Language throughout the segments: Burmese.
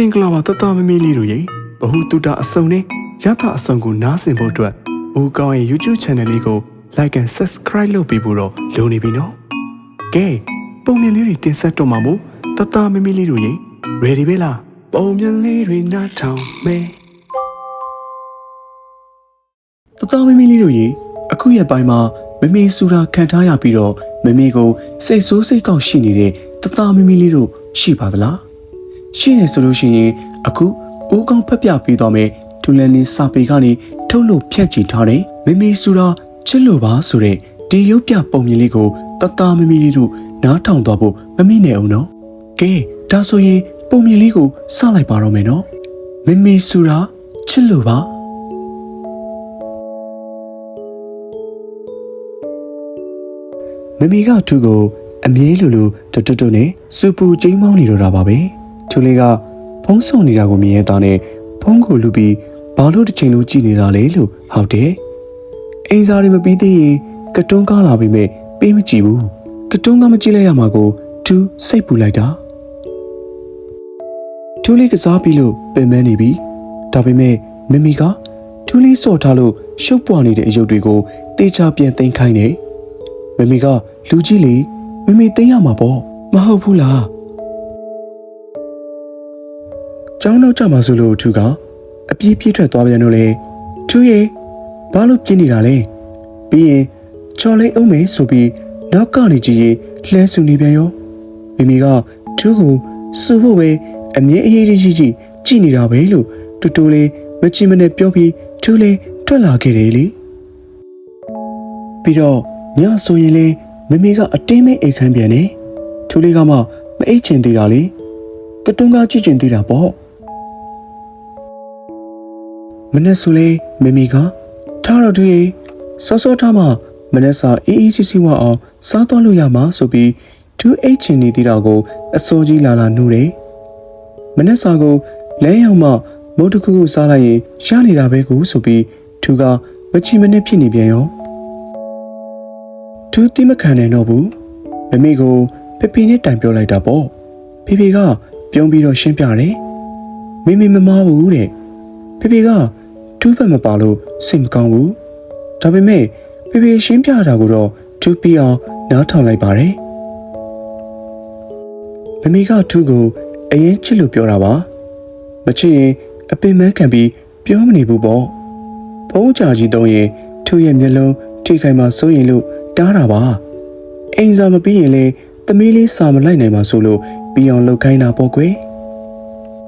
မင်္ဂလာပါတတမမီလေးတို့ရေဘဟုတုတအစုံနဲ့ရသအစုံကိုနားဆင်ဖို့အတွက်ဦးကောင်းရဲ့ YouTube Channel လေးကို Like and Subscribe လုပ်ပေးဖို့တော့လိုနေပြီနော်ကဲပုံမြင်လေးတွေတင်ဆက်တော့မှာမို့တတမမီလေးတို့ရေ Ready ပဲလားပုံမြင်လေးတွေနားထောင်မယ်တတမမီလေးတို့ရေအခုရက်ပိုင်းမှာမမေစူရာခံထားရပြီးတော့မမေကိုစိတ်ဆိုးစိတ်ကောက်ရှိနေတဲ့တတမမီလေးတို့ရှိပါသလားရှိနေဆိုလို့ရှိရင်အခုဦးကောင်းဖက်ပြပေးသွားမယ်ဒူလန်နီစာပေကနေထုတ်လို့ဖြတ်ချီထားတယ်မမေစူရာချစ်လို့ပါဆိုတဲ့ဒီရုပ်ပြပုံမြင်လေးကိုတတမမီလေးတို့နားထောင်သွားဖို့မမိနဲ့အောင်နော်ကဲဒါဆိုရင်ပုံမြင်လေးကိုစလိုက်ပါတော့မယ်နော်မမေစူရာချစ်လို့ပါမမီကသူ့ကိုအမြဲလိုတွတ်တွတ်နဲ့စူပူကျင်းမောင်းနေတော့တာပါပဲသူလေးကဖုံးဆုံနေတာကိုမြင်ရတာနဲ့ဖုံးကိုလူပြီးဘာလို့တစ်ချိန်လုံးကြည့်နေတာလဲလို့ဟုတ်တယ်အိမ်စားတွေမပြီးသေးရင်ကတွန်းကားလာပြီးမဲ့ပေးမကြည့်ဘူးကတွန်းကားမကြည့်လိုက်ရမှာကိုသူစိတ်ပူလိုက်တာသူလေးကစားပြီးလို့ပင်ပန်းနေပြီဒါပေမဲ့မမီကသူလေးစော့ထားလို့ရှုပ်ပွားနေတဲ့အယုတ်တွေကိုတေချာပြန်သိမ်းခိုင်းတယ်မမီကလူကြီးလေမမီသိမ်းရမှာပေါ့မဟုတ်ဘူးလားကျောင်းနောက်ကျမှာဆိုလို့သူကအပြေးပြေးထွက်သွားပြန်တော့လေသူရေဘာလို့ပြင်းနေတာလဲပြီးရင်ချော်လေးအောင်မေဆိုပြီးနောက်ကနေကြည့်ရင်လှဲဆူနေပြန်ရောမမီကသူ့ကိုစူဖို့ပဲအမြဲအေးအေးကြီးကြီးကြည့်နေတာပဲလို့တူတူလေးမချင်မနဲ့ပြောပြီးသူလေးထွက်လာခဲ့တယ်လေပြီးတော့ညဆိုရင်လေမမေကအတင်းမဲအိတ်ခမ်းပြန်နေသူလေးကမှမအိတ်ချင်သေးတာလေကတွန်းကားကြည့်ချင်သေးတာပေါ့မနေ့ဆိုလေမမေကထားတော့သူရေစောစောထားမှမနေ့စာအေးအေးစီစီဝအောင်စားတော့လို့ရမှာဆိုပြီးသူအိတ်ချင်နေသေးတာကိုအစိုးကြီးလာနှူးတယ်မနေ့စာကိုလဲရောက်မှမုတ်တခုခုစားလိုက်ရင်ရနေတာပဲကိုဆိုပြီးသူကမချီမနဲ့ဖြစ်နေပြန်ရောသူတိမခံနိုင်တော့ဘူးမမေကိုဖေဖေနဲ့တိုင်ပြောလိုက်တာပေါ့ဖေဖေကပြုံးပြီးတော့ရှင်းပြတယ်မမေမမားဘူးတဲ့ဖေဖေကသူ့ဘက်မပါလို့စိတ်မကောင်းဘူးဒါပေမဲ့ဖေဖေရှင်းပြတာကိုတော့သူပြီးအောင်နားထောင်လိုက်ပါတယ်မမေကသူ့ကိုအရင်ချစ်လို့ပြောတာပါမချစ်ရင်အပင်မခံပြီးပြောမနေဘူးပေါ့ဖုံးချကြီးတုံးရင်သူ့ရဲ့မျက်လုံးထိခိုက်မှစိုးရင်လို့တားတာပါအိမ်စာမပြီးရင်လေသမီးလေးစာမလိုက်နိုင်ပါဆိုလို့ပြီးအောင်လုပ်ခိုင်းတာပေါ့ကွယ်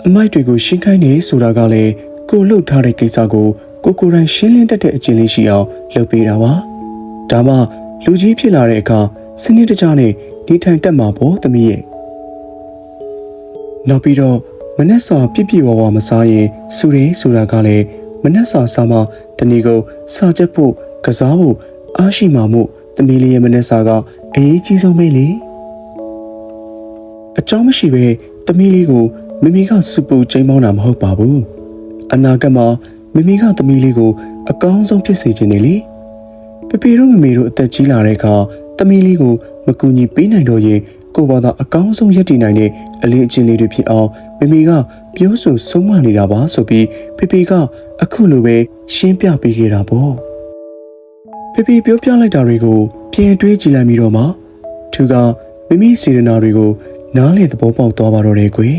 အမိုက်တွေကိုရှင်းခိုင်းနေဆိုတာကလည်းကိုလှုပ်ထားတဲ့ကိစ္စကိုကိုယ်တိုင်ရှင်းလင်းတတ်တဲ့အကျင့်လေးရှိအောင်လုပ်ပေးတာပါဒါမှလူကြီးဖြစ်လာတဲ့အခါစနစ်တကျနဲ့ဒီထိုင်တက်မှာပေါ့သမီးရဲ့နောက်ပြီးတော့မနက်စာပြည့်ဝမစားရင်စူရဲဆိုတာကလည်းမနက်စာစားမှတနေ့ကိုစာချက်ဖို့ကစားဖို့အားရှိမှမို့သမီးလေးရဲ့မနက်စာကအရေးကြီးဆုံးပဲလေအကြောင်းမရှိပဲသမီးလေးကိုမမီကစူပူချိန်မောင်းတာမဟုတ်ပါဘူးအနာဂတ်မှာမမီကသမီးလေးကိုအကောင်းဆုံးဖြစ်စေချင်တယ်လေပပေတို့မမေတို့အသက်ကြီးလာတဲ့အခါသမီးလေးကိုမကူညီပေးနိုင်တော့ရင်ကိုဘာသာအကောင်းဆုံးရည်တည်နိုင်တဲ့အလေးအကျင့်လေးတွေဖြစ်အောင်မမေကပြောဆိုဆုံးမနေတာပါဆိုပြီးဖေဖေကအခုလိုပဲရှင်းပြပေးခဲ့တာပေါ့ဖေဖေပြောပြလိုက်တာတွေကိုပြန်တွေးကြည့်လိုက်ပြီးတော့မှသူကမိမိစေတနာတွေကိုနားလေသဘောပေါက်သွားပါတော့တယ်ကွယ်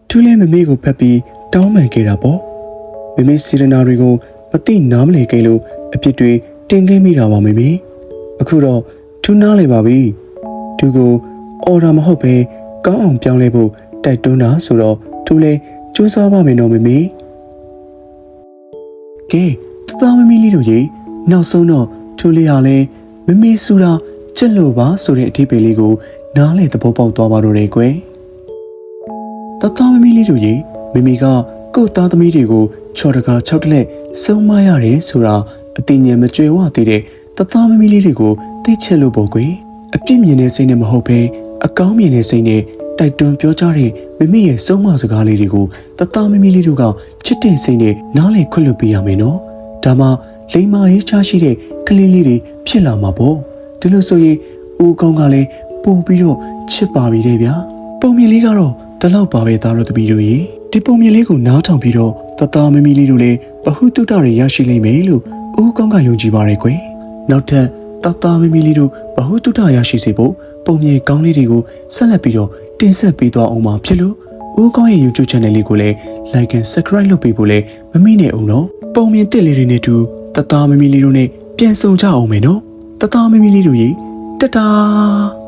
သူလည်းမမေကိုဖက်ပြီးတောင်းပန်ခဲ့တာပေါ့မိမိစေတနာတွေကိုမသိနားမလည်ခဲ့လို့အပြစ်တွေတင်ခဲ့မိတာပါမမေအခုတော့သူနားလေပါပြီသူကိုအော်ဒါမဟုတ်ပဲကောင်းအောင်ပြောင်းလဲဖို့တိုက်တွန်းတာဆိုတော့သူလည်းစူးစမ်းပါမယ်နော်မမေကဲတသားမမီလေးတို့ရေနောက်ဆုံးတော့သူလေးဟာလည်းမမေစူတာချစ်လို့ပါဆိုတဲ့အထိပ္ပယ်လေးကိုနားလေသဘောပေါက်သွားပါတော့တယ်ကွယ်တသားမမီလေးတို့ရေမမေကကို့သားသမီးတွေကိုချော်တကာ6တလက်ဆုံးမရတယ်ဆိုတာအသိဉာဏ်မကြွယ်ဝသေးတဲ့တသားမမီလေးတွေကိုသိချစ်လို့ပေါ့ကွယ်အပြစ်မြင်တဲ့စိတ်နဲ့မဟုတ်ဘဲအကောင်းမြင်တဲ့စိတ်နဲ့တိုက်တွန်းပြောကြတဲ့မမေရဲ့ဆုံးမစကားလေးတွေကိုတသားမမီလေးတို့ကချစ်တဲ့စိတ်နဲ့နားလေခွင့်လွှတ်ပေးရမယ်နော်ဒါမှလိမ္မာရေးချရှိတဲ့ကလေးလေးတွေဖြစ်လာမှာပေါ့ဒီလိုဆိုရင်ဦးကောင်းကလည်းပို့ပြီးတော့ချစ်ပါပြီတဲ့ဗျာပုံမြင်လေးကတော့ ဒီလောက်ပါပဲသားတို့သမီးတို့ရေဒီပုံမြင်လေးကိုနားထောင်ပြီးတော့တသားမမီလေးတို့လည်းဘဟုတုတတွေရရှိလိမ့်မယ်လို့ဦးကောင်းကယုံကြည်ပါရဲ့ကွယ်နောက်ထပ်တသားမမီလေးတို့ဘဟုတုတရရှိစေဖို့ပုံမြင်ကောင်းလေးတွေကိုဆက်လက်ပြီးတော့တင်ဆက်ပေးသွားအောင်ပါဖြစ်လို့ဦးကောင်းရဲ့ YouTube channel လေးကိုလည်း like and subscribe လုပ်ပေးဖို့လည်းမမေ့နဲ့အောင်နော်ပုံမြင်တစ်လေးတွေနဲ့တူတသားမမီလေးတို့နဲ့ပြန်ဆုံကြအောင်မယ်နော်တသားမမီလေးတို့ရေတတား